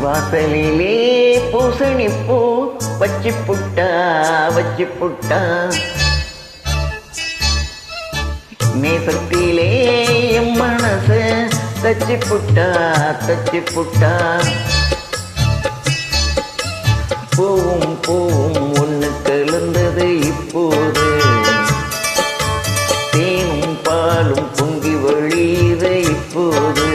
வாசலிலே பூசணி பூ வச்சு புட்டா நேசத்திலே என் மனச தச்சு புட்டா பூவும் பூவும் ஒண்ணு கலந்தது இப்போது தேனும் பாலும் பொங்கி வழியுது இப்போது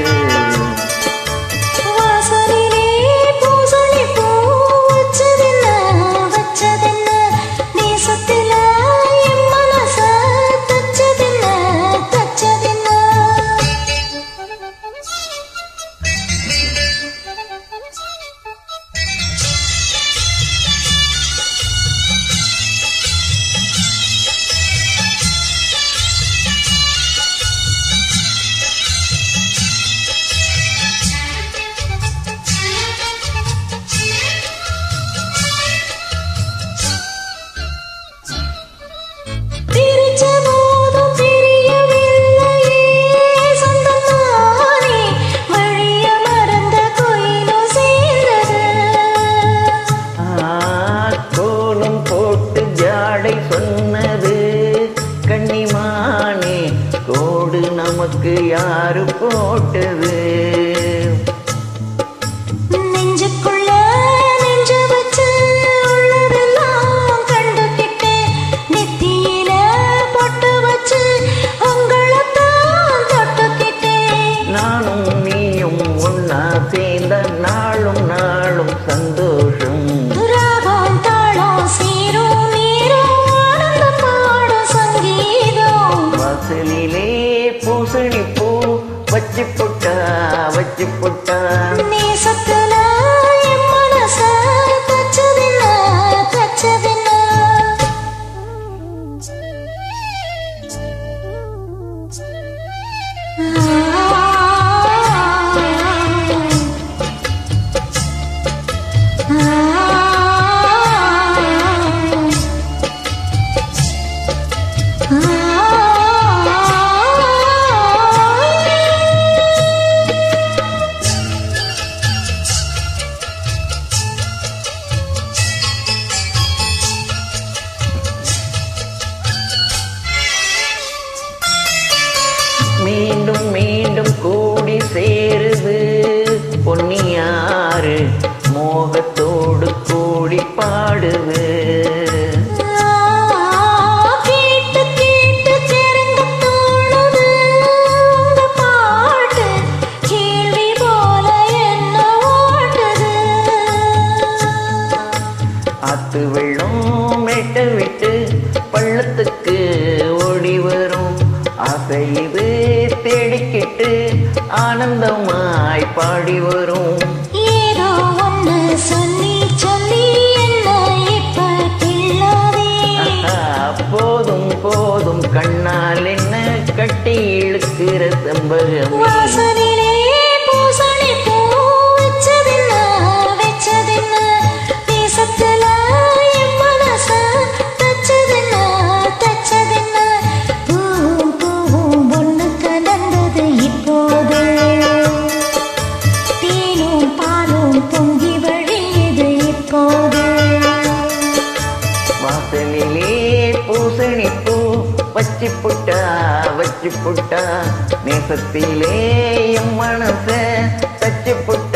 சொன்னது கன்னிமானே கோடு நமக்கு யாரு போட்டது நெஞ்சுக்குள்ள நெஞ்ச வச்சு உள்ளதெல்லாம் கண்டுகிட்டே நெத்தியில பொட்டு வச்சு உங்களைத்தான் தொட்டுக்கிட்டே நானும் நீயும் ஒன்னா சேர்ந்த நாளும் நாளும் சந்தோஷம் வாசலிலே பூசணி பூ வச்சு புட்டா நேசத்துல என் மனச தச்சதில்ல மீண்டும் மீண்டும் கூடி சேருது பொன்னியாறு மோகத்தோடு கூடி பாடுது கேட்டு கேட்டு தெரிந்து தோணுது உங்க பாட்டு கேள்வி போல என்ன ஓட்டுது ஆத்து வெள்ளம் மேட்ட விட்டு பள்ளத்துக்கு ஓடி வரும் ஆசை இது தேடிக்கிட்டு ஆனந்தமாய் பாடி வரும் ஏதோ ஒன்று சொல்லி சொல்லி என்ன இப்ப கிள்ளாதே போதும் போதும் கண்ணால் என்ன கட்டி இழுக்கிற செம்பகம் வாசலிலே பூசணி பூ வச்சதில்ல தேசத்துல என் மனச தச்சதில்ல பூவும் ஒண்ணு கலந்தது இப்போது தேனும் பாலும் பொங்கி வழியுது இப்போது வாசலிலே பூசணி பூ வச்சு புட்டா நேசத்திலே என் மனச தச்சு புட்டா